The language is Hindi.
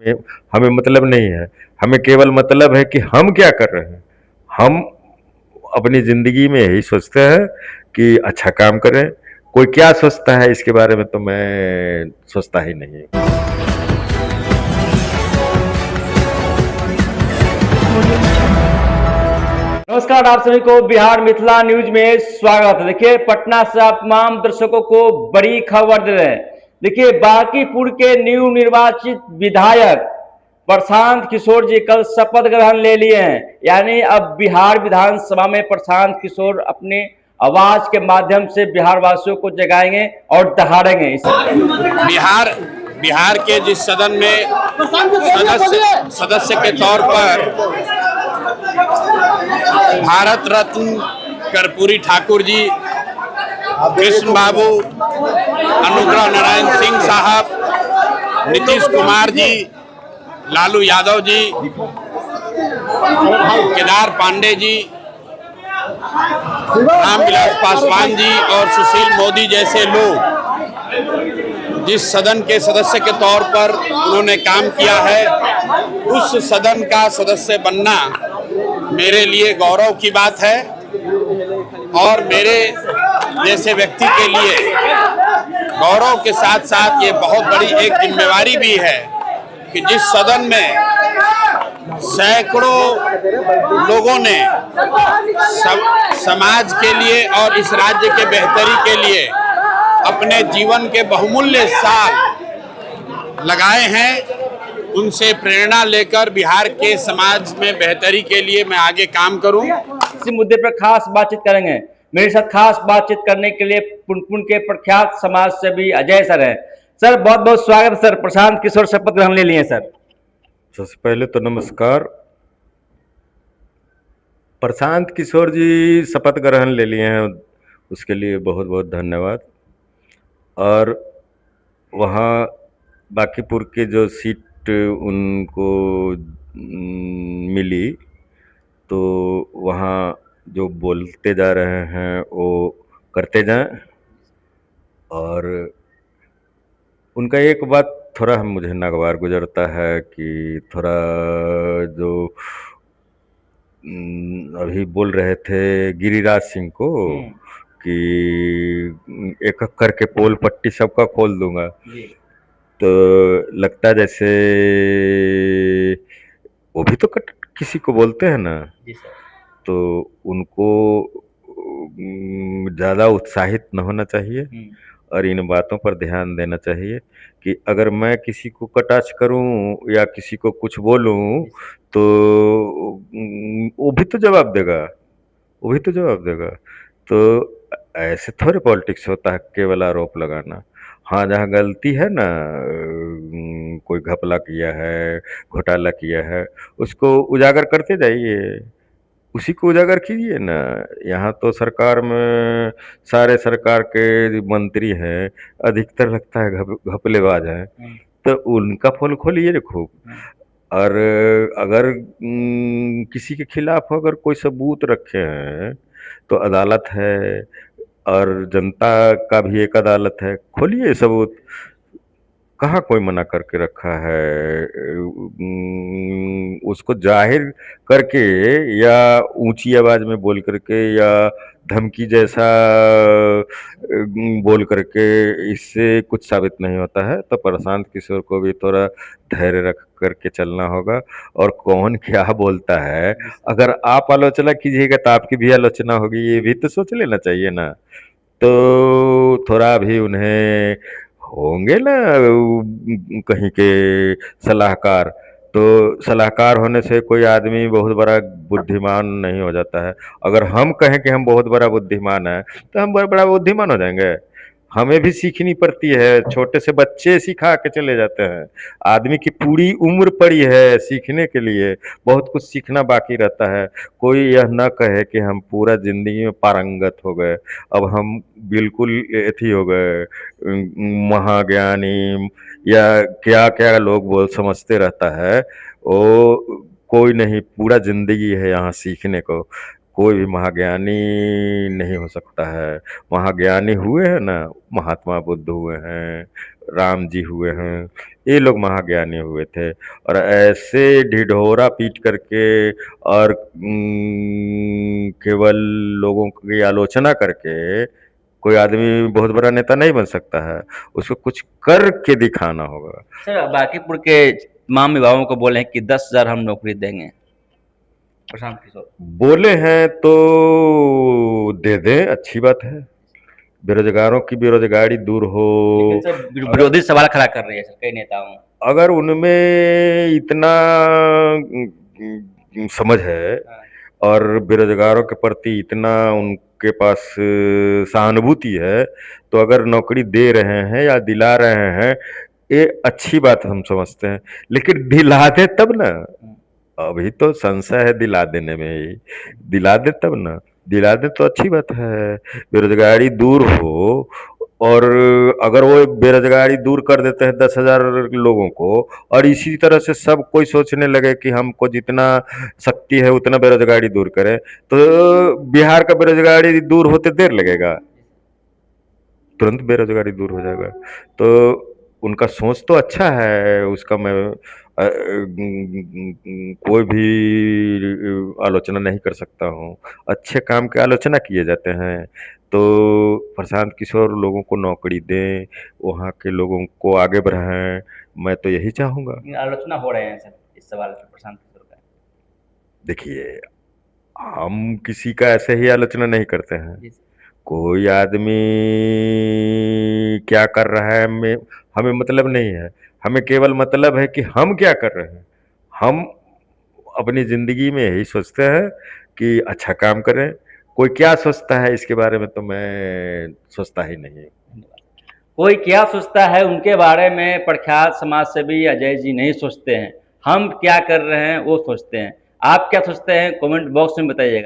में हमें मतलब नहीं है। हमें केवल मतलब है कि हम क्या कर रहे हैं। हम अपनी ज़िंदगी में यही सोचते हैं कि अच्छा काम करें। कोई क्या सोचता है इसके बारे में तो मैं सोचता ही नहीं। नमस्कार, आप सभी को बिहार मिथिला न्यूज में स्वागत है। देखिए, पटना से आप तमाम दर्शकों को बड़ी खबर दे रहे हैं। देखिए, बांकीपुर के नवनिर्वाचित विधायक प्रशांत किशोर जी कल शपथ ग्रहण ले लिए हैं। यानी अब बिहार विधानसभा में प्रशांत किशोर अपनी आवाज के माध्यम से बिहार वासियों को जगाएंगे और दहाड़ेंगे। बिहार बिहार के जिस सदन में सदस्य के तौर पर भारत रत्न कर्पूरी ठाकुर जी, कृष्ण बाबू, अनुग्रह नारायण सिंह साहब, नीतीश कुमार जी, लालू यादव जी, केदार पांडे जी, रामविलास पासवान जी और सुशील मोदी जैसे लोग जिस सदन के सदस्य के तौर पर उन्होंने काम किया है, उस सदन का सदस्य बनना मेरे लिए गौरव की बात है। और मेरे जैसे व्यक्ति के लिए गौरव के साथ साथ ये बहुत बड़ी एक जिम्मेवारी भी है कि जिस सदन में सैकड़ों लोगों ने समाज के लिए और इस राज्य के बेहतरी के लिए अपने जीवन के बहुमूल्य साल लगाए हैं, उनसे प्रेरणा लेकर बिहार के समाज में बेहतरी के लिए मैं आगे काम करूं। इसी मुद्दे पर खास बातचीत करेंगे। मेरे साथ खास बातचीत करने के लिए पुनपुन के प्रख्यात समाज सेवी अजय सर हैं। सर, बहुत बहुत स्वागत सर। प्रशांत किशोर शपथ ग्रहण ले लिए सर। सबसे पहले तो नमस्कार। प्रशांत किशोर जी शपथ ग्रहण ले लिए हैं, उसके लिए बहुत बहुत धन्यवाद। और वहाँ बांकीपुर के जो सीट उनको मिली, तो वहाँ जो बोलते जा रहे हैं वो करते जाएं। और उनका एक बात थोड़ा मुझे नागवार गुजरता है कि थोड़ा जो अभी बोल रहे थे गिरिराज सिंह को कि एक एक करके पोल पट्टी सबका खोल दूंगा, तो लगता है जैसे वो भी तो किसी को बोलते हैं ना, तो उनको ज़्यादा उत्साहित न होना चाहिए और इन बातों पर ध्यान देना चाहिए कि अगर मैं किसी को कटाक्ष करूं या किसी को कुछ बोलूं तो वो भी तो जवाब देगा, वो भी तो जवाब देगा। तो ऐसे थोड़े पॉलिटिक्स होता है केवल आरोप लगाना। हाँ, जहाँ गलती है ना, कोई घपला किया है, घोटाला किया है, उसको उजागर करते जाइए, उसी को उजागर कीजिए ना। यहाँ तो सरकार में सारे सरकार के मंत्री हैं, अधिकतर लगता है घपलेबाज हैं, तो उनका पोल खोलिए रे खूब। और अगर किसी के खिलाफ अगर कोई सबूत रखे हैं तो अदालत है और जनता का भी एक अदालत है, खोलिए सबूत। कहाँ कोई मना करके रखा है। उसको जाहिर करके या ऊंची आवाज में बोल करके या धमकी जैसा बोल करके इससे कुछ साबित नहीं होता है। तो प्रशांत किशोर को भी थोड़ा धैर्य रख करके चलना होगा। और कौन क्या बोलता है, अगर आप आलोचना कीजिएगा तो आपकी भी आलोचना होगी, ये भी तो सोच लेना चाहिए ना। तो थोड़ा भी उन्हें होंगे ना कहीं के सलाहकार, तो सलाहकार होने से कोई आदमी बहुत बड़ा बुद्धिमान नहीं हो जाता है। अगर हम कहें कि हम बहुत बड़ा बुद्धिमान है तो हम बड़ा बड़ा बुद्धिमान हो जाएंगे। हमें भी सीखनी पड़ती है, छोटे से बच्चे सिखा के चले जाते हैं। आदमी की पूरी उम्र पड़ी है सीखने के लिए, बहुत कुछ सीखना बाकी रहता है। कोई यह ना कहे कि हम पूरा जिंदगी में पारंगत हो गए, अब हम बिल्कुल एथी हो गए, महाज्ञानी या क्या क्या लोग बोल समझते रहता है। वो कोई नहीं, पूरा जिंदगी है यहाँ सीखने को। कोई भी महाज्ञानी नहीं हो सकता है। महाज्ञानी हुए हैं ना, महात्मा बुद्ध हुए हैं, राम जी हुए हैं, ये लोग महाज्ञानी हुए थे। और ऐसे ढिढोरा पीट करके और केवल लोगों की आलोचना करके कोई आदमी बहुत बड़ा नेता नहीं बन सकता है, उसको कुछ करके दिखाना होगा। सर बांकीपुर के तमाम युवाओं को बोले हैं कि 10,000 हम नौकरी देंगे, प्रशांत किशोर बोले हैं तो दे दें, अच्छी बात है। बेरोजगारों की बेरोजगारी दूर हो। लेकिन सर विरोधी सवाल खड़ा कर रहे हैं सर कई नेताओं। अगर उनमें इतना समझ है हाँ। और बेरोजगारों के प्रति इतना उनके पास सहानुभूति है, तो अगर नौकरी दे रहे हैं या दिला रहे हैं, ये अच्छी बात हम समझते हैं। लेकिन दिला दे तब ना, अभी तो संशय है दिला देने में ही। दिला दे तब ना, दिला दे तो अच्छी बात है, बेरोजगारी दूर हो। और अगर वो बेरोजगारी दूर कर देते हैं 10,000 लोगों को, और इसी तरह से सब कोई सोचने लगे कि हमको जितना शक्ति है उतना बेरोजगारी दूर करें, तो बिहार का बेरोजगारी दूर होते देर लगेगा, तुरंत बेरोजगारी दूर हो जाएगा। तो उनका सोच तो अच्छा है, उसका मैं कोई भी आलोचना नहीं कर सकता हूँ। अच्छे काम की आलोचना किए जाते हैं। तो प्रशांत किशोर लोगों को नौकरी दें, वहाँ के लोगों को आगे बढ़ाएं, मैं तो यही चाहूँगा। लेकिन आलोचना हो रहे हैं सर इस सवाल पे प्रशांत किशोर का। देखिए, हम किसी का ऐसे ही आलोचना नहीं करते हैं। जी सर। कोई आदमी क्या कर रहा है हमें मतलब नहीं है। हमें केवल मतलब है कि हम क्या कर रहे हैं। हम अपनी ज़िंदगी में यही सोचते हैं कि अच्छा काम करें। कोई क्या सोचता है इसके बारे में तो मैं सोचता ही नहीं। कोई क्या सोचता है उनके बारे में प्रख्यात समाजसेवी अजय जी नहीं सोचते हैं। हम क्या कर रहे हैं वो सोचते हैं। आप क्या सोचते हैं कमेंट बॉक्स में बताइएगा।